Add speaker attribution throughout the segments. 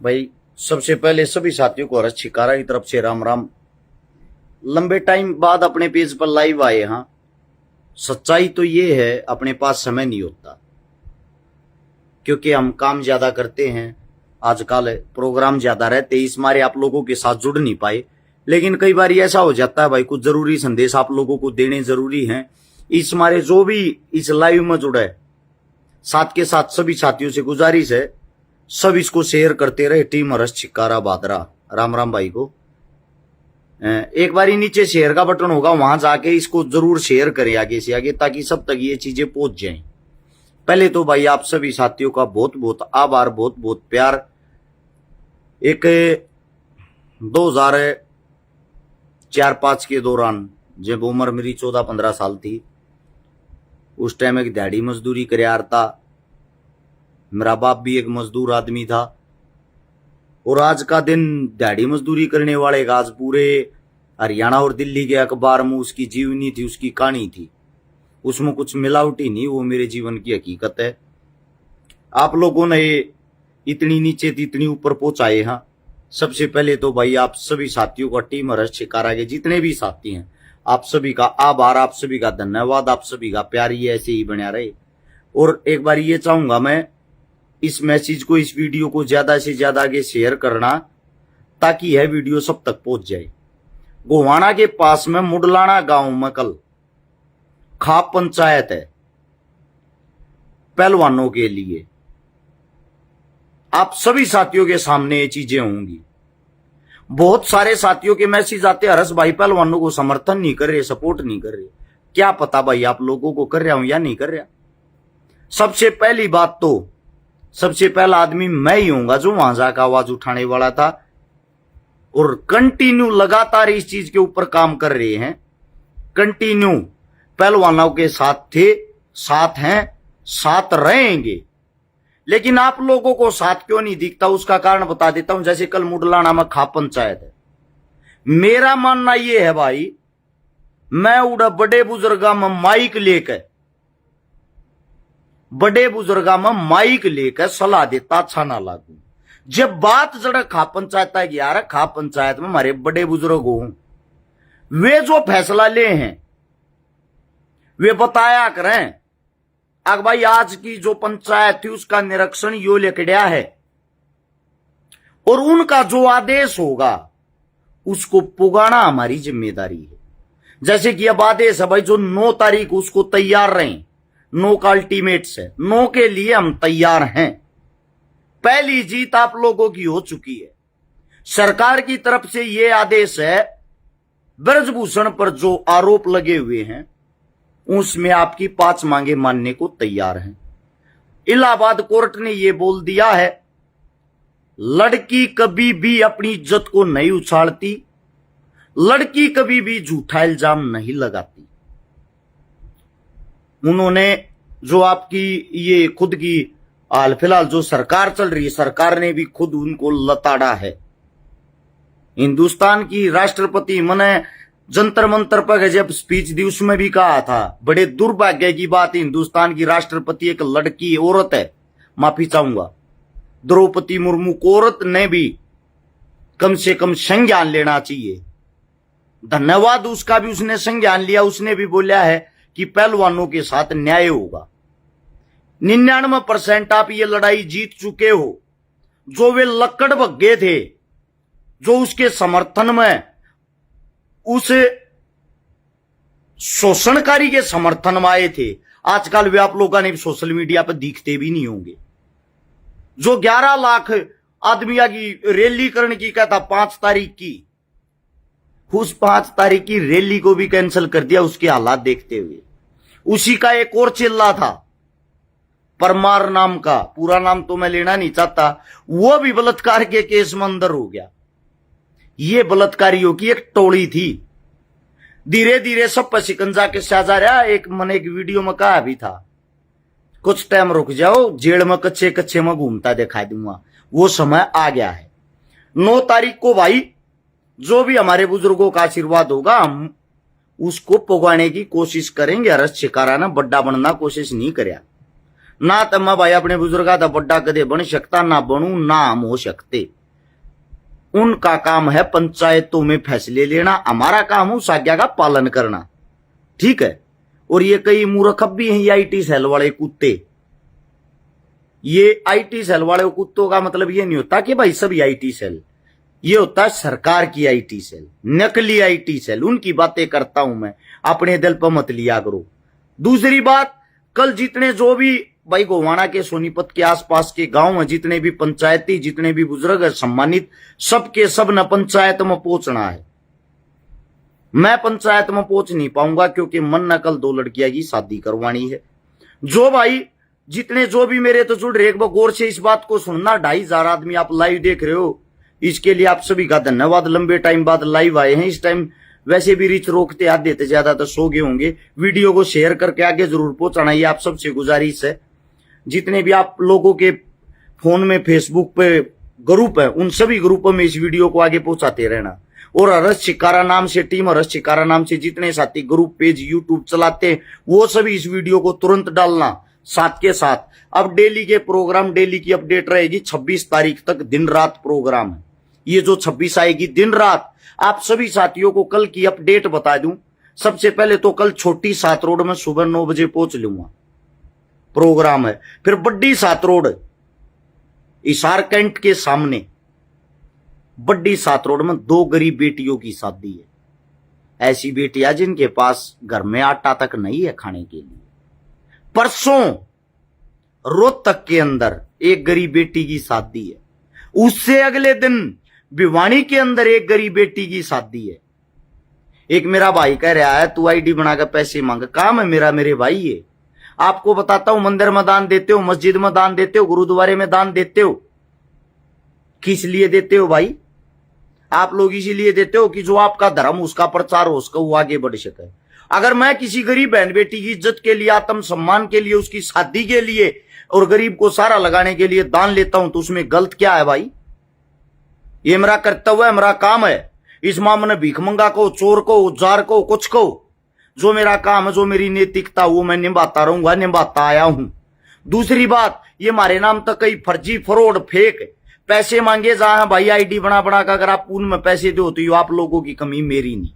Speaker 1: भाई सबसे पहले सभी साथियों को हर्ष छिकारा की तरफ से राम राम। लंबे टाइम बाद अपने पेज पर लाइव आए। हाँ, सच्चाई तो ये है अपने पास समय नहीं होता, क्योंकि हम काम ज्यादा करते हैं, आजकल प्रोग्राम ज्यादा रहते, इस मारे आप लोगों के साथ जुड़ नहीं पाए। लेकिन कई बार ऐसा हो जाता है भाई, कुछ जरूरी संदेश आप लोगों को देने जरूरी हैं। इस मारे जो भी इस लाइव में जुड़ा है, साथ के साथ सभी साथियों से गुजारिश है, सब इसको शेयर करते रहे। टीम हर्ष छिकारा बादरा, राम राम भाई को। एक बार नीचे शेयर का बटन होगा, वहां जाके इसको जरूर शेयर करें आगे से आगे, ताकि सब तक ये चीजें पहुंच जाएं। पहले तो भाई आप सभी साथियों का बहुत बहुत आभार, बहुत बहुत प्यार। एक 2004-05 के दौरान जब उम्र मेरी 14-15 साल थी, उस टाइम एक दिहाड़ी मजदूरी कर था। मेरा बाप भी एक मजदूर आदमी था, और आज का दिन दिहाड़ी मजदूरी करने वाले का आज पूरे हरियाणा और दिल्ली के अखबार में उसकी जीवनी थी, उसकी कहानी थी। उसमें कुछ मिलावटी नहीं, वो मेरे जीवन की हकीकत है। आप लोगों ने इतनी नीचे थी इतनी ऊपर पहुंचाए। हाँ, सबसे पहले तो भाई आप सभी साथियों का, टीम हर्ष छिकारा के जितने भी साथी हैं, आप सभी का आभार, आप सभी का धन्यवाद, आप सभी का प्यार ये ऐसे ही बना रहे। और एक बार ये चाहूंगा मैं, इस मैसेज को, इस वीडियो को ज्यादा से ज्यादा आगे शेयर करना, ताकि यह वीडियो सब तक पहुंच जाए। गोवाना के पास में मुडलाना गांव में कल खाप पंचायत है पहलवानों के लिए। आप सभी साथियों के सामने ये चीजें होंगी। बहुत सारे साथियों के मैसेज आते, हर्ष भाई पहलवानों को समर्थन नहीं कर रहे, सपोर्ट नहीं कर रहे। क्या पता भाई आप लोगों को कर रहा हूं या नहीं कर रहा। सबसे पहली बात तो, सबसे पहला आदमी मैं ही हूंगा जो वहां जाकर आवाज उठाने वाला था, और कंटिन्यू लगातार इस चीज के ऊपर काम कर रहे हैं। कंटिन्यू पहलवानों के साथ थे, साथ हैं, साथ रहेंगे। लेकिन आप लोगों को साथ क्यों नहीं दिखता, उसका कारण बता देता हूं। जैसे कल मुडलाना में खाप पंचायत है, मेरा मानना यह है भाई, मैं उड़ा बड़े बुजुर्गा में माइक लेकर, बड़े बुजुर्गा में माइक लेकर सलाह देता अच्छा ना लागू। जब बात जरा खाप पंचायत है, यार खाप पंचायत में हमारे बड़े बुजुर्ग हो, वे जो फैसला ले हैं वे बताया करें। अब भाई आज की जो पंचायत थी उसका निरीक्षण यो लेकड़िया है, और उनका जो आदेश होगा उसको पुगाना हमारी जिम्मेदारी है। जैसे कि अब आदेश है भाई जो 9 तारीख उसको तैयार रहें, 9 का अल्टीमेट्स है, 9 के लिए हम तैयार हैं। पहली जीत आप लोगों की हो चुकी है। सरकार की तरफ से यह आदेश है, ब्रजभूषण पर जो आरोप लगे हुए हैं उसमें आपकी 5 मांगे मानने को तैयार हैं। इलाहाबाद कोर्ट ने यह बोल दिया है, लड़की कभी भी अपनी इज्जत को नहीं उछालती, लड़की कभी भी झूठा इल्जाम नहीं लगाती। उन्होंने जो आपकी ये खुद की हाल फिलहाल जो सरकार चल रही है, सरकार ने भी खुद उनको लताड़ा है। हिंदुस्तान की राष्ट्रपति मने जंतर मंतर पर जब स्पीच दी उसमें भी कहा था, बड़े दुर्भाग्य की बात, हिंदुस्तान की राष्ट्रपति एक लड़की औरत है। माफी चाहूंगा, द्रौपदी मुर्मू को औरत ने भी कम से कम संज्ञान लेना चाहिए। धन्यवाद उसका भी, उसने संज्ञान लिया। उसने भी बोला है कि पहलवानों के साथ न्याय होगा। 99% आप ये लड़ाई जीत चुके हो। जो वे लक्कड़ भग्गे थे, जो उसके समर्थन में, उस शोषणकारी के समर्थन में आए थे, आजकल वे आप लोगों ने सोशल मीडिया पर दिखते भी नहीं होंगे। जो 11 लाख आदमियों की रैली करने की कहता 5 तारीख की, उस 5 तारीख की रैली को भी कैंसिल कर दिया उसके हालात देखते हुए। उसी का एक और चिल्ला था, परमार नाम का, पूरा नाम तो मैं लेना नहीं चाहता, वो भी बलात्कार के केस में अंदर हो गया। ये बलात्कारियों की एक टोली थी। धीरे धीरे सब पर शिकंजा के जा रहा। एक मैंने एक वीडियो में कहा भी था, कुछ टाइम रुक जाओ, जेल में कच्चे कच्चे में घूमता दिखाई दूंगा। वो समय आ गया है। 9 तारीख को भाई जो भी हमारे बुजुर्गों का आशीर्वाद होगा, हम उसको पुगाने की कोशिश करेंगे। हर्ष छिकारा ने बड्डा बनना कोशिश नहीं करया। ना तो मैं भाई अपने बुजुर्गा था बड्डा कदे बन सकता, ना बनू ना हम हो सकते। उनका काम है पंचायतों में फैसले लेना, हमारा काम है उस आज्ञा का पालन करना, ठीक है। और ये कई मूर्ख भी हैं, ये आईटी सेल वाले कुत्ते। ये आईटी सेल वाले कुत्तों का मतलब ये नहीं होता कि भाई सभी आईटी सेल, ये होता है सरकार की आईटी सेल, नकली आईटी सेल। उनकी बातें करता हूं मैं, अपने दिल पर मत लिया करो। दूसरी बात, कल जितने जो भी भाई गोवाना के सोनीपत के आसपास के गांव हैं, जितने भी पंचायती, जितने भी बुजुर्ग सम्मानित, सबके सब न पंचायत में पहुंचना है। मैं पंचायत में पहुंच नहीं पाऊंगा क्योंकि मन न कल 2 लड़कियां की शादी करवानी है। जो भाई जितने जो भी मेरे तो जुड़ रहे, एक बार गौर से इस बात को सुनना। 2,500 आदमी आप लाइव देख रहे हो, इसके लिए आप सभी का धन्यवाद। लंबे टाइम बाद लाइव आए हैं, इस टाइम वैसे भी रीच रोकते आते देते, ज्यादा तो सो गए होंगे। वीडियो को शेयर करके आगे जरूर पहुंचाना, ये आप सबसे गुजारिश है। जितने भी आप लोगों के फोन में फेसबुक पे ग्रुप है, उन सभी ग्रुपों में इस वीडियो को आगे पहुंचाते रहना। और हरस चिकारा नाम से, टीम हरस चिकारा नाम से जितने साथी ग्रुप पेज यूट्यूब चलाते हैं, वो सभी इस वीडियो को तुरंत डालना साथ के साथ। अब डेली के प्रोग्राम, डेली की अपडेट रहेगी। 26 तारीख तक दिन रात प्रोग्राम है। ये जो 26 आएगी दिन रात, आप सभी साथियों को कल की अपडेट बता दूं। सबसे पहले तो कल छोटी सात रोड में सुबह 9 बजे पहुंच लूंगा, प्रोग्राम है। फिर बड्डी सात रोड, इसार कैंट के सामने बड्डी सात रोड में 2 गरीब बेटियों की शादी है। ऐसी बेटियां जिनके पास घर में आटा तक नहीं है खाने के लिए। परसों रोहतक के अंदर एक गरीब बेटी की शादी है। उससे अगले दिन भिवानी के अंदर एक गरीब बेटी की शादी है। एक मेरा भाई कह रहा है तू आईडी बनाकर पैसे मांग, काम है मेरा मेरे भाई। ये आपको बताता हूं, मंदिर में दान देते हो, मस्जिद में दान देते हो, गुरुद्वारे में दान देते हो, किस लिए देते हो भाई? आप लोग इसीलिए देते हो कि जो आपका धर्म, उसका प्रचार हो, उसका वो आगे बढ़ सके। अगर मैं किसी गरीब बहन बेटी की इज्जत के लिए, आत्म सम्मान के लिए, उसकी शादी के लिए और गरीब को सारा लगाने के लिए दान लेता हूं, तो उसमें गलत क्या है भाई? ये मेरा कर्तव्य है, मेरा काम है। इस मामले में भीखमंगा को, चोर को, उज्जार को, कुछ को, जो मेरा काम है, जो मेरी नैतिकता, वो मैं निभाता रहूंगा, निभाता आया हूं। दूसरी बात, ये हमारे नाम तक कई फर्जी, फ्रॉड, फेक पैसे मांगे जहां भाई आईडी बना बना कर, अगर आप पूर्ण में पैसे दो तो ये आप लोगों की कमी, मेरी नहीं।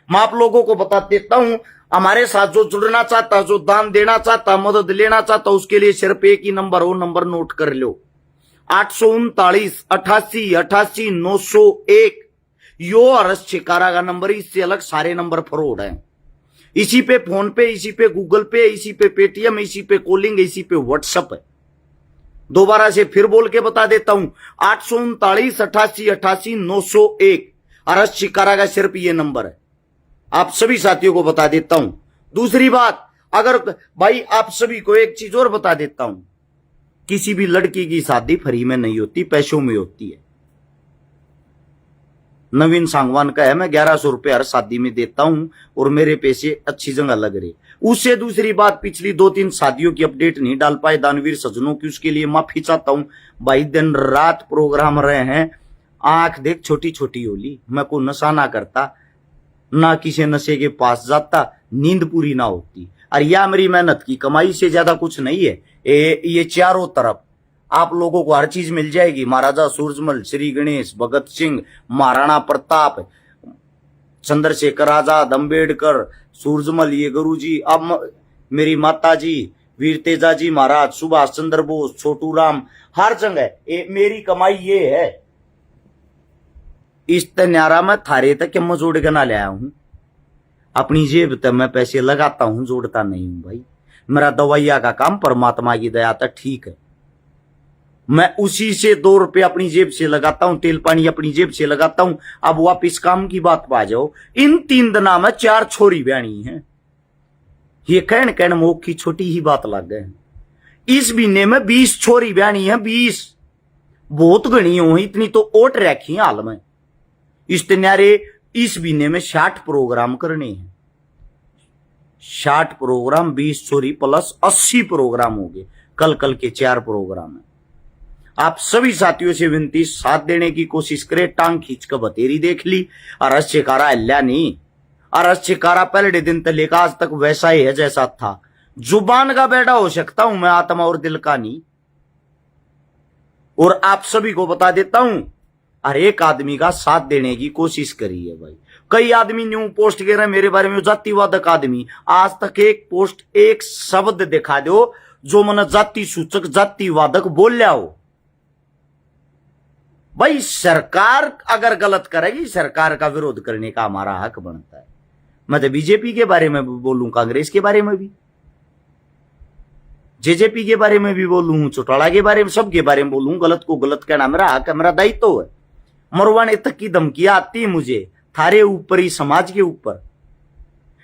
Speaker 1: मैं आप लोगों को बता देता हूं, हमारे साथ जो जुड़ना चाहता, जो दान देना चाहता, मदद लेना चाहता, उसके लिए सिर्फ एक ही नंबर हो, नंबर नोट कर लो, 839 88 88 901। यो हरस चिकारा का नंबर, इससे अलग सारे नंबर फ्रॉड हैं। इसी पे फोन पे, इसी पे गूगल पे, इसी पे पेटीएम, इसी पे कॉलिंग, इसी पे व्हाट्सएप है। दोबारा से फिर बोल के बता देता हूं, 839 88 88 901 हरस चिकारा का सिर्फ ये नंबर है। आप सभी साथियों को बता देता हूं। दूसरी बात, अगर भाई आप सभी को एक चीज और बता देता हूं, किसी भी लड़की की शादी फ्री में नहीं होती, पैसों में होती है। नवीन सांगवान का है, मैं 1100 रुपये हर शादी में देता हूं और मेरे पैसे अच्छी जगह लग रहे। उससे दूसरी बात, पिछली 2-3 शादियों की अपडेट नहीं डाल पाए दानवीर सज्जनों की, उसके लिए माफी चाहता हूं भाई। दिन रात प्रोग्राम रहे हैं, आंख देख छोटी छोटी होली। मैं कोई नशा ना करता, ना किसी नशे के पास जाता, नींद पूरी ना होती। और यह मेरी मेहनत की कमाई से ज्यादा कुछ नहीं है। ये चारों तरफ आप लोगों को हर चीज मिल जाएगी। महाराजा सूरजमल, श्री गणेश, भगत सिंह, महाराणा प्रताप, चंद्रशेखर आजाद, अंबेडकर, सूरजमल, ये गुरुजी, अब मेरी माता जी, वीर तेजा जी महाराज, सुभाष चंद्र बोस, छोटू राम, हर जगह मेरी कमाई ये है। इस न्यारा में थारे तक मैं जोड़ के ना ले आया हूं, अपनी जेब तक मैं पैसे लगाता हूं, जोड़ता नहीं हूं भाई। मेरा दवाइया का काम परमात्मा की दया तक ठीक है। मैं उसी से 2 रुपये अपनी जेब से लगाता हूं, तेल पानी अपनी जेब से लगाता हूं। अब वापिस काम की बात पा जाओ, इन 3 दिना में 4 छोरी ब्याणी है। ये कहन मोह की छोटी ही बात लग गए। इस महीने में 20 छोरी ब्याणी है, 20 बहुत घनी हो, इतनी तो ओट रखी हाल में। इस न्यारे इस महीने में 60 प्रोग्राम करने हैं। 60 प्रोग्राम, 20 छोरी प्लस 80 प्रोग्राम हो गए। कल के 4 प्रोग्राम है। आप सभी साथियों से विनती, साथ देने की कोशिश करें। टांग खींच कर बतेरी देख ली, अरस चिकारा हल्ला नहीं। अरस चिकारा पहले दिन तक लेकर आज तक वैसा ही है जैसा था। जुबान का बेटा हो सकता हूं मैं, आत्मा और दिल का नहीं। और आप सभी को बता देता हूं, हर एक आदमी का साथ देने की कोशिश करी है भाई। कई आदमी न्यू पोस्ट कर रहे हैं मेरे बारे में, जातिवादक आदमी। आज तक एक पोस्ट, एक शब्द दिखा दो जो मन जाति सूचक, जातिवादक बोल हो। भाई सरकार अगर गलत करेगी, सरकार का विरोध करने का हमारा हक बनता है। मैं तो बीजेपी के बारे में भी बोलूं, कांग्रेस के बारे में भी, जेजेपी के बारे में भी बोलूं, चौटाला के बारे में, सबके बारे में बोलूं। गलत को गलत कहना मेरा हक है, मेरा दायित्व है। मरवाने तक की धमकियां आती है मुझे, थारे ऊपर ही, समाज के ऊपर।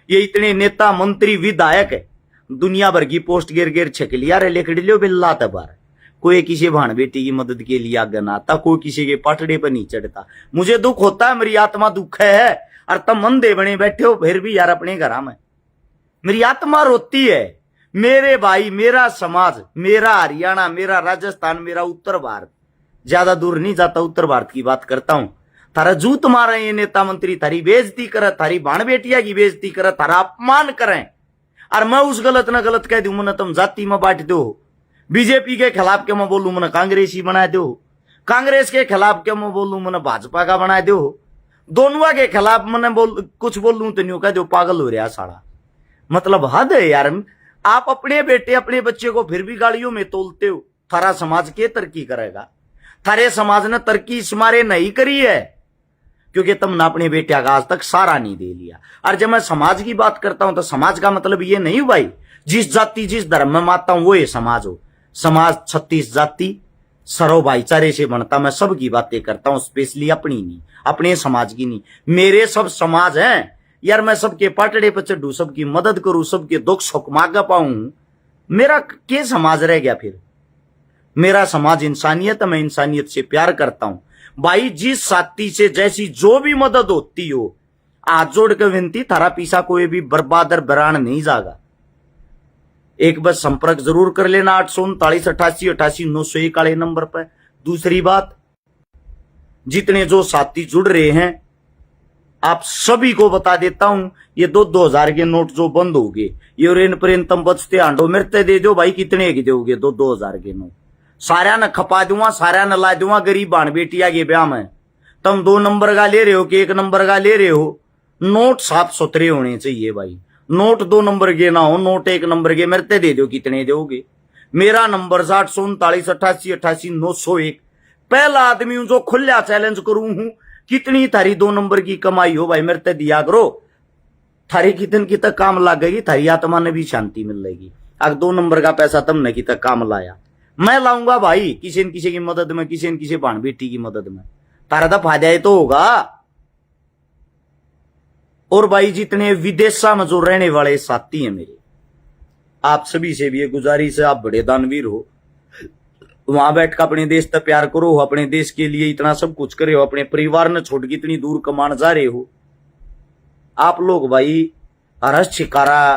Speaker 1: ये इतने नेता, मंत्री, विधायक है, दुनिया भर की पोस्ट गिर गिर छक लिया रे, लेकर लियो बिल्ला तबार। कोई किसी भाण बेटी की मदद के लिए आगे ना आता, कोई किसी के पाटड़े पर नहीं चढ़ता। मुझे दुख होता है, मेरी आत्मा दुख है। और तब मंदे बने बैठे हो फिर भी यार अपने घर में, मेरी आत्मा रोती है। मेरे भाई, मेरा समाज, मेरा हरियाणा, मेरा राजस्थान, मेरा उत्तर भारत, ज्यादा दूर नहीं जाता, उत्तर भारत की बात करता हूं। थारा जूत मारे ये नेता मंत्री, थारी बेइज्जती करे, थारी भाण बेटिया की बेइज्जती करे, थारा अपमान करें। और मैं उस गलत ना गलत कह दूं, मन तुम जाति में बांट दो। बीजेपी के खिलाफ क्या मैं बोलूं, मन कांग्रेसी बना दो। कांग्रेस के खिलाफ क्या मैं बोलूं, मन भाजपा का बना दो। दोनों के खिलाफ मैंने कुछ बोलूं तो नहीं कह दो पागल हो रहा साड़ा। मतलब हद है यार। आप अपने बेटे, अपने बच्चे को फिर भी गाड़ियों में तोलते हो। थारा समाज के तरक्की करेगा? थारे समाज ने तरक्की इस मारे नहीं करी है क्योंकि तुमने अपने बेटे का आज तक सारा नहीं दे लिया। और जब मैं समाज की बात करता हूं तो समाज का मतलब ये नहीं भाई जिस जाति, जिस धर्म में मानता हूं वो ये समाज हो। समाज 36 जाति सर्व भाईचारे से बनता। मैं सबकी बातें करता हूं, स्पेशली अपनी नहीं, अपने समाज की नहीं। मेरे सब समाज हैं यार, मैं सबके पाटड़े पर चढ़ू, सबकी मदद करूं, सबके दुख सुख मांग पाऊं। मेरा के समाज रह गया फिर? मेरा समाज इंसानियत है, मैं इंसानियत से प्यार करता हूं भाई। जिस साथी से जैसी जो भी मदद होती हो, हाथ जोड़ के विनती, थारा पीछा कोई भी बर्बादर बरान नहीं जागा। एक बस संपर्क जरूर कर लेना 839 88 88 901 वाले नंबर पर। दूसरी बात, जितने जो साथी जुड़ रहे हैं आप सभी को बता देता हूं, ये 2-2000 के नोट जो बंद हो गए, ये रेन परेन तम बचते आंडो मिरते दे दो भाई। कितने की दोगे? 2-2000 के नोट सारा न खपा दूंगा, सारा न ला दूंगा गरीब बाण बेटिया के ब्याह में। तुम 2 नंबर का ले रहे हो कि 1 नंबर का ले रहे हो? नोट साफ सुथरे होने चाहिए भाई। नोट 2 नंबर के ना हो, नोट 1 नंबर के मिरते दे दो। कितने दोगे? मेरा नंबर 839 88 88 901। पहला आदमी हूं जो खुला चैलेंज करूं हूं। कितनी थारी 2 नंबर की कमाई हो भाई मिरते दिया करो। थारी कितन की तक काम लगेगी, थारी आत्मा ने भी शांति मिलेगी। अगर 2 नंबर का पैसा तुमने की तक काम लाया, मैं लाऊंगा भाई किसी न किसी की मदद में, किसी न किसी भाण बेटी की मदद में। तारा तो फायदा ही तो होगा। और भाई जितने विदेशा में जो रहने वाले साथी हैं मेरे, आप सभी से भी ये गुजारिश है, आप बड़े दानवीर हो, वहां बैठ कर अपने देश तक प्यार करो, अपने देश के लिए इतना सब कुछ करे हो, अपने परिवार ने छोड़ के इतनी दूर कमान जा रहे हो। आप लोग भाई हरस शिकारा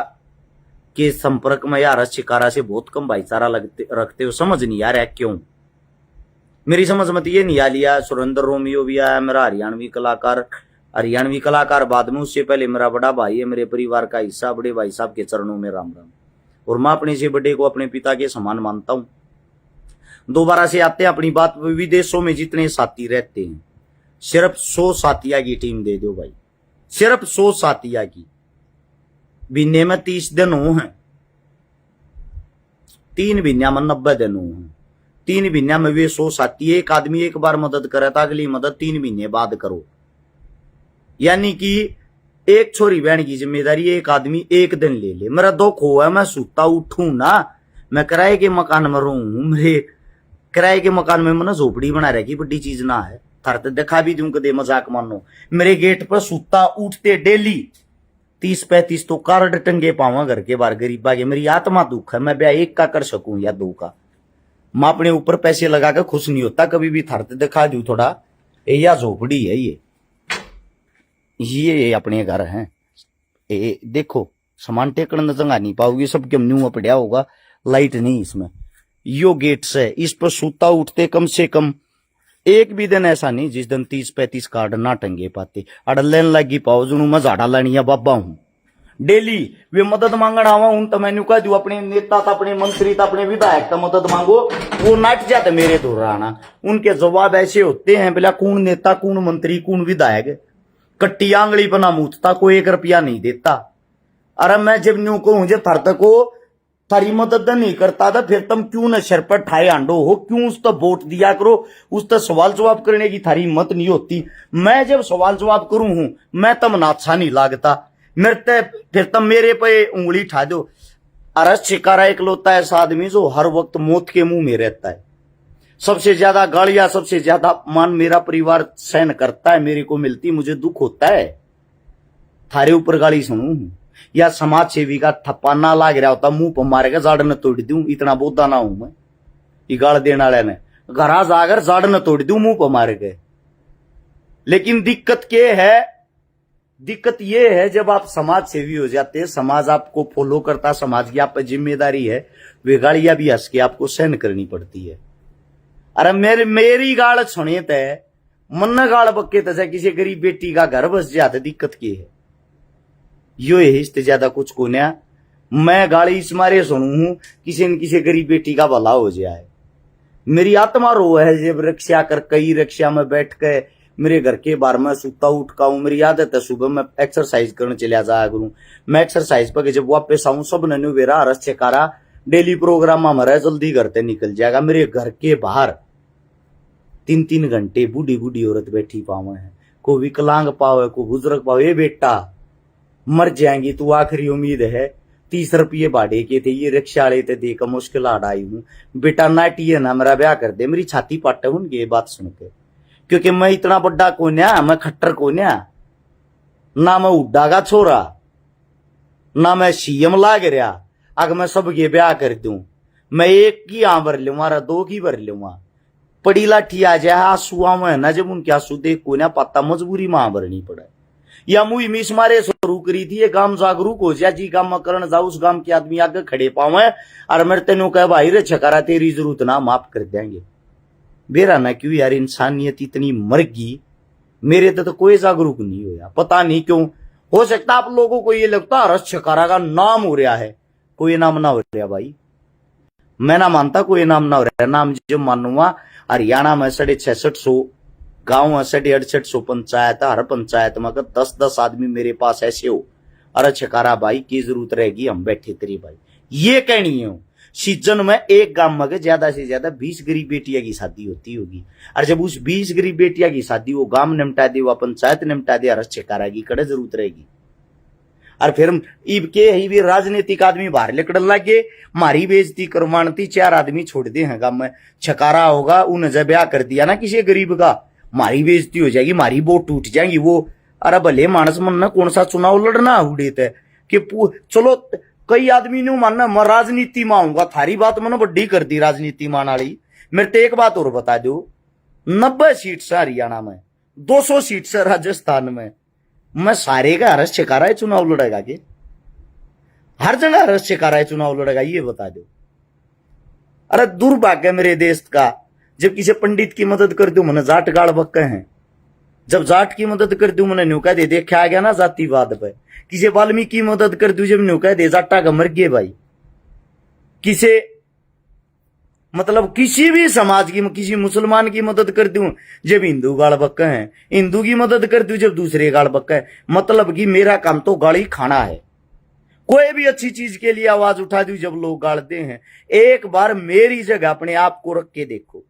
Speaker 1: के संपर्क में या हरस शिकारा से बहुत कम भाईचारा रखते हो। समझ नहीं आ रहा क्यों? मेरी समझ में तो ये नहीं आ लिया। सुरेंद्र रोमियो भी आया मेरा हरियाणवी कलाकार बाद में, उससे पहले मेरा बड़ा भाई है, मेरे परिवार का हिस्सा। बड़े भाई साहब के चरणों में राम राम। और मैं अपने से बड़े को अपने पिता के समान मानता हूं। दोबारा से आते हैं अपनी बात। विदेशों में जितने साथी रहते हैं, सिर्फ 100 साथिया की टीम दे दो भाई, सिर्फ 100 साथिया की। महीने में 30 दिन हो हैं, 3 महीना में 90 दिन हो हैं। 3 महीना में वे 100 साथी, एक आदमी एक बार मदद करे था, अगली मदद 3 महीने बाद करो। यानी कि एक छोरी बहन की जिम्मेदारी एक आदमी एक दिन ले ले। मेरा दुख हुआ, मैं सूता उठू ना, मैं किराए के मकान में रहूं। मेरे किराए के मकान में मैंने झोपड़ी बना रखी, बड़ी चीज ना है। थर तो दिखा भी दूं कदे, मजाक मानो। मेरे गेट पर सूता उठते डेली 30-35 तो कार्ड टंगे पावा घर के बाहर गरीबा के। मेरी आत्मा दुख है, मैं ब्याह 1 का कर सकूं या 2 का। मैं अपने ऊपर पैसे लगा कर खुश नहीं होता कभी भी। थर तो दिखा दू थोड़ा, या झोपड़ी है ये अपने घर हैं। देखो सामान टेकन जगह नहीं पाओगी, सबके न्यू पड़ा होगा, लाइट नहीं इसमें। यो गेट्स है, इस पर सूता उठते कम से कम एक भी दिन ऐसा नहीं जिस दिन 30-35 कार्ड ना टंगे पाते। अड़ लेन लगी पाओ जुनू मैं झाड़ा लानिया बाबा हूं। डेली वे मदद मांगण आवा हूं तो मैंने कह दू अपने नेता तो अपने मंत्री तो अपने विधायक तो मदद मांगो, वो नट जाते मेरे दूर आना। उनके जवाब ऐसे होते हैं, बोला कौन नेता कौन मंत्री कौन विधायक, कट्टी आंगली पर ना मूतता, कोई 1 रुपया नहीं देता। अरे मैं जब न्यू कहूं जब थर तक को थारी मदद नहीं करता था, फिर तुम क्यों न सिर पर ठाए आंडो हो, क्यों उस तो वोट दिया करो, उस तो सवाल जवाब करने की थारी हिम्मत नहीं होती। मैं जब सवाल जवाब करूं हूं मैं तम ना अच्छा नहीं लागता, मेरे फिर तुम मेरे पे उंगली ठा दो। अरे शिकारा इकलौता ऐसा आदमी जो हर वक्त मौत के मुंह में रहता है। सबसे ज्यादा गालियां सबसे ज्यादा अपमान मेरा परिवार सहन करता है, मेरे को मिलती, मुझे दुख होता है। थारे ऊपर गाली सुनू या समाज सेवी का थप्पा ना लाग रहा होता, मुंह पर मारेगा जाड़ न तोड़ दूं, इतना बोधा ना हूं मैं। ये गाल देने वाले ने घरा जाकर जाड़ न तोड़ दूं, मुंह पर मारे गए। लेकिन दिक्कत ये है जब आप समाज सेवी हो जाते हैं, समाज आपको फॉलो करता, समाज की आप पर जिम्मेदारी है, वे गालियां भी हंस के आपको सहन करनी पड़ती है। अरे मेरी गाल सुनिए तय मन गाल बक्के तसे किसी गरीब बेटी का घर बस जाते, दिक्कत की है यो है, इससे ज्यादा कुछ को ना। मैं गाली इस मारे सुनू हूं किसी न किसी गरीब बेटी का भला हो जाए। मेरी आत्मा रो है जब रिक्शा कर कई रिक्शा में बैठ के मेरे घर के बाहर में सुता उठका हूं। मेरी आदत है सुबह में एक्सरसाइज करने चले जाया करूं। मैं एक्सरसाइज पर जब वापस आऊं सब नन्यू वेरा रस चेकारा डेली प्रोग्राम हमारा जल्दी घर से निकल जाएगा। मेरे घर के बाहर 3-3 घंटे बूढ़ी बूढ़ी औरत बैठी पावे है, को विकलांग पावे को बुजुर्ग पावे। ये बेटा मर जाएंगी तू आखिरी उम्मीद है, 30 रुपये भाड़े के थे ये रिक्शा वाले थे, देकर मुश्किल आई हूं बेटा नाटी है ना, मेरा ब्याह कर दे। मेरी छाती पाटे उनकी ये बात सुन के, क्योंकि मैं इतना बड़ा कोन्या, मैं खट्टर कोन्या ना, मैं उड्डा का छोरा ना, मैं सीएम लाग रहा। अगर मैं सबके ब्याह कर दूं, मैं 1 की आ भर लूंगा 2 की भर लूंगा। पड़ी लाठी आ जाए आंसुआ में ना, जब उनके आंसू देख को ना पता मजबूरी मां भरनी पड़े। या मुई मिस मारे शुरू करी थी, ये गांव जागरूक हो जाए, जी गांव में करण जाओ उस गांव के आदमी आगे खड़े पावे और मेरे तेनों कह भाई रे छकारा तेरी जरूरत ना, माफ कर देंगे। बेरा ना क्यों यार, इंसानियत इतनी मर गई, मेरे तो कोई जागरूक नहीं होया, पता नहीं क्यों। हो सकता आप लोगों को ये लगता रस छकारा का नाम हो रहा है, कोई नाम ना हो रहा भाई। मैं ना मानता कोई नाम ना हो रहा है, नाम जो मानूंगा। हरियाणा में 650 गांव है, 650 पंचायत, हर पंचायत में 10-10 आदमी मेरे पास ऐसे हो, अरे छकारा भाई की जरूरत रहेगी, हम बैठे तेरी भाई। ये कहनी है सीजन में एक गांव में ज्यादा से ज्यादा 20 गरीब बेटिया की शादी होती होगी, और जब उस 20 गरीब बेटिया की शादी वो गांव निपटा दे, वो पंचायत निपटा दे, अरे छकारा की कड़े जरूरत रहेगी। और फिर इब के ही भी राजनीतिक आदमी बाहर निकल लगे, मारी बेइज्जती करवाती, 4 आदमी छोड़ दे हैं गांव में, छकारा होगा उन्हें जब ब्याह कर दिया ना किसी गरीब का, मारी बेइज्जती हो जाएगी, मारी वोट टूट जाएगी वो। अरे भले मानस मन में कौन सा चुनाव लड़ना उड़े थे कि चलो कई आदमी ने मानना मैं राजनीति में आऊंगा, थारी बात मैंने बड्डी कर दी राजनीति मान वाली। मेरे तो एक बात और बता दो, 90 सीट से हरियाणा में, 200 सीट से राजस्थान में, मैं सारे का हरस छकारा है चुनाव लड़ेगा के, हर जगह हरस छकारा है चुनाव लड़ेगा, ये बता दो। अरे दुर्भाग्य मेरे देश का, जब किसी पंडित की मदद कर दू मैंने जाट गाड़ बक्के हैं, जब जाट की मदद कर दू मैंने न्यू कह दे देखा आ गया ना जातिवाद पे। किसी वाल्मीकि की मदद कर दू जब न्यू कह दे जाटा का मर गए भाई। किसी मतलब किसी भी समाज की, किसी मुसलमान की मदद कर दूं जब हिंदू गाड़ बक्का है, हिंदू की मदद कर दूं जब दूसरे गाड़ बक्का है। मतलब कि मेरा काम तो गाड़ी खाना है, कोई भी अच्छी चीज के लिए आवाज उठा दूं जब लोग गाड़ते हैं। एक बार मेरी जगह अपने आप को रख के देखो,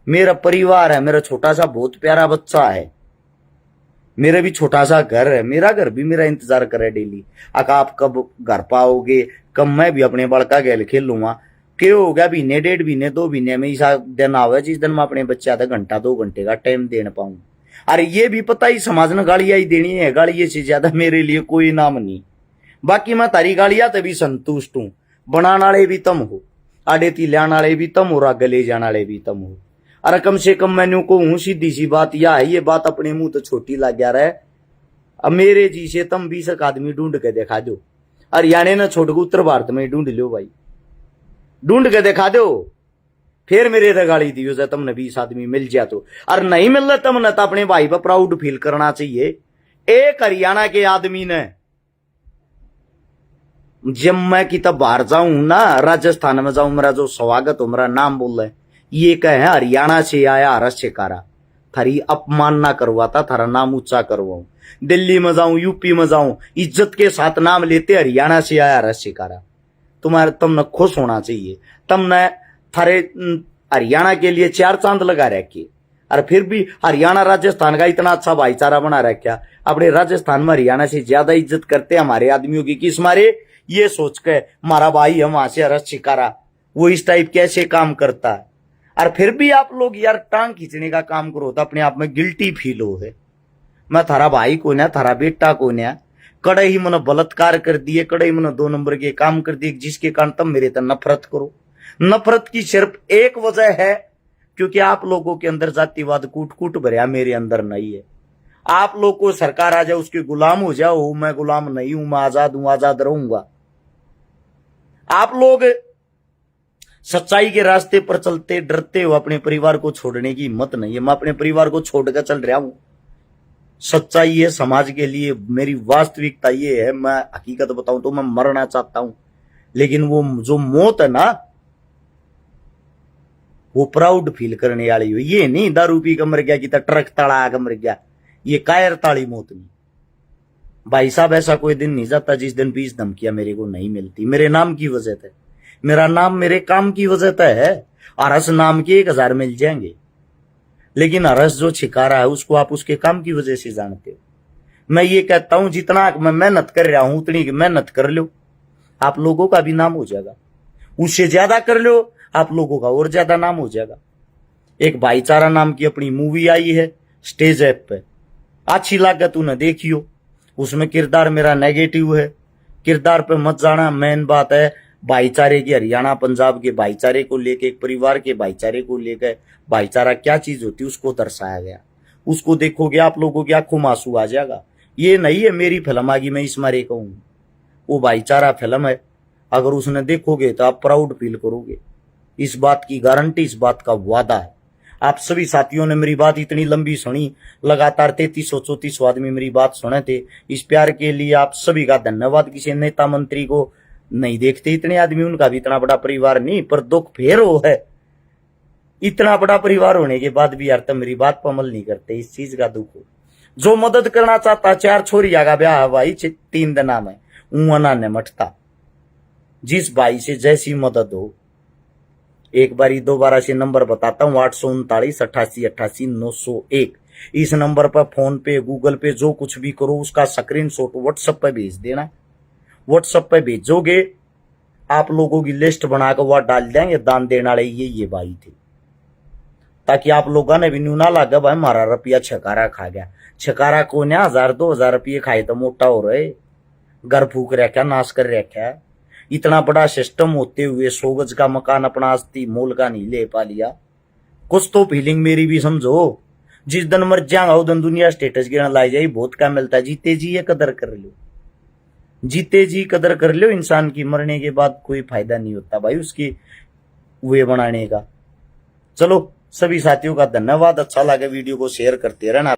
Speaker 1: मेरा परिवार है, मेरा छोटा सा बहुत प्यारा बच्चा है, मेरा भी छोटा सा घर है, मेरा घर भी मेरा इंतजार करे डेली। आप कब घर पाओगे, कब मैं भी अपने बड़का गेल खेलूंगा। क्यों हो गया महीने 1.5 महीने 2 महीने में ऐसा दिन आवे जिस दिन मैं अपने बच्चे आधा घंटा 2 घंटे का टाइम दे पाऊं। अरे ये भी पता ही समाज ने गालियां ही देनी है, गालियां से ज्यादा मेरे लिए कोई नाम नहीं। बाकी मैं तारी गालियां तभी संतुष्ट हूं, बनाने वाले भी तुम हो, आड़े ती लाने वाले भी तुम हो, आगे ले जाने वाले भी तुम हो। अरे कम से कम मैंने को हूं सीधी सी बात यह है, ये बात अपने मुंह तो छोटी लग गया रहा है। अब मेरे जी से तुम 20 आदमी ढूंढ के दिखा दो, हरियाणा न छोड़ के उत्तर भारत में ढूंढ लो भाई, ढूंढ के दिखा दो, फिर मेरे रगाड़ी दियो जब तुमने 20 आदमी मिल जाए तो। और नहीं मिल रहा तुमने तो अपने भाई पर प्राउड फील करना चाहिए। एक हरियाणा के आदमी ने जब मैं कि तब बाहर जाऊं ना, राजस्थान में जाऊं, मेरा जो स्वागत हो, मेरा नाम बोल रहे ये कहे हरियाणा से आया हरस शिकारा, थारी अपमान ना करवाता, थारा नाम ऊंचा करवाऊं। दिल्ली में जाऊं, यूपी में जाऊं, इज्जत के साथ नाम लेते हरियाणा से आया हरस शिकारा। तुम्हारे तुमने खुश होना चाहिए, तुमने थारे हरियाणा के लिए 4 चांद लगा रखे, और फिर भी हरियाणा राजस्थान का इतना अच्छा भाईचारा बना रखा। अपने राजस्थान में हरियाणा से ज्यादा इज्जत करते हमारे आदमियों की, किस मारे? ये सोच के हमारा भाई हम वहां से हरस शिकारा, वो इस टाइप कैसे काम करता है। और फिर भी आप लोग यार टांग खींचने का काम करो तो अपने आप में गिल्टी फील हो है। मैं थारा भाई को ना, थारा बेटा को ना, कड़े ही मैंने बलात्कार कर दिए, कड़े ही मैंने 2 नंबर के काम कर दिए, जिसके कारण तुम मेरे तक नफरत करो। नफरत की सिर्फ एक वजह है, क्योंकि आप लोगों के अंदर जातिवाद कूट कूट भरया, मेरे अंदर नहीं है। आप लोग को सरकार आ जाए उसके गुलाम हो जाओ, मैं गुलाम नहीं हूं, मैं आजाद हूं, आजाद रहूंगा। आप लोग सच्चाई के रास्ते पर चलते डरते हो, अपने परिवार को छोड़ने की हिम्मत नहीं है। मैं अपने परिवार को छोड़कर चल रहा हूं। सच्चाई है समाज के लिए, मेरी वास्तविकता ये है। मैं हकीकत बताऊं तो मैं मरना चाहता हूं, लेकिन वो जो मौत है ना, वो प्राउड फील करने वाली हो। ये नहीं दारू पी कर मर गया कि ट्रक तड़ा आकर मर गया, ये कायर ताड़ी मौत नहीं। भाई साहब ऐसा कोई दिन नहीं जाता जिस दिन 20 धमकियां मेरे को नहीं मिलती, मेरे नाम की वजह से। मेरा नाम मेरे काम की वजह से है। हरस नाम के 1000 मिल जाएंगे, लेकिन हरस जो छिकारा है उसको आप उसके काम की वजह से जानते हो। मैं ये कहता हूं जितना मैं मेहनत कर रहा हूं उतनी मेहनत कर लो, आप लोगों का भी नाम हो जाएगा। उससे ज्यादा कर लो, आप लोगों का और ज्यादा नाम हो जाएगा। एक भाईचारा नाम की अपनी मूवी आई है स्टेज ऐप पे, अच्छी लागत उन्हें देखियो। उसमें किरदार मेरा नेगेटिव है, किरदार पे मत जाना। मेन बात है भाईचारे की, हरियाणा पंजाब के भाईचारे को लेके, एक परिवार के भाईचारे को लेकर भाईचारा क्या चीज होती है उसको दर्शाया गया। उसको देखोगे आप लोगों की आंखों में आंसू आ जाएगा। ये नहीं है मेरी फिल्म आ गई मैं इस मारे कहूं, वो भाईचारा फिल्म है। अगर उसने देखोगे तो आप प्राउड फील करोगे, इस बात की गारंटी, इस बात का वादा है। आप सभी साथियों ने मेरी बात इतनी लंबी सुनी, लगातार 3334 आदमी मेरी बात सुने थे। इस प्यार के लिए आप सभी का धन्यवाद। किसी नेता मंत्री को नहीं देखते इतने आदमी, उनका भी इतना बड़ा परिवार नहीं, पर दुख फेर हो है। इतना बड़ा परिवार होने के बाद भी यार तुम मेरी बात पर अमल नहीं करते, इस चीज का दुख हो। जो मदद करना चाहता, 4 छोरिया का ब्याह भाई 3 दिन में ऊना ने मटता। जिस भाई से जैसी मदद हो, एक बारी दोबारा से नंबर बताता हूं, 839 88 88 901। इस नंबर पर फोन पे, गूगल पे, जो कुछ भी करो उसका स्क्रीनशॉट व्हाट्सएप पे भेज देना। व्हाट्सएप पे भेजोगे, आप लोगों की लिस्ट बनाकर वह डाल देंगे दान देने वाले ये भाई थे, ताकि आप लोगों ने भी न्यू ना लगा भाई हमारा रुपया छकारा खा गया। छकारा को ना 1000-2000 रुपये खाए तो मोटा हो रहे, घर फूक रखा, नाश कर रखा। इतना बड़ा सिस्टम होते हुए 100 गज का मकान अपना आस्ती मोल का नहीं ले पा लिया। कुछ तो फीलिंग मेरी भी समझो। जिस दिन मर जाऊंगा उस दिन दुनिया स्टेटस गिरने लाई जाए, बहुत क्या मिलता है। जीते जी ये कदर कर लो, जीते जी कदर कर लो। इंसान की मरने के बाद कोई फायदा नहीं होता भाई उसकी वे बनाने का। चलो सभी साथियों का धन्यवाद। अच्छा लगे वीडियो को शेयर करते रहना।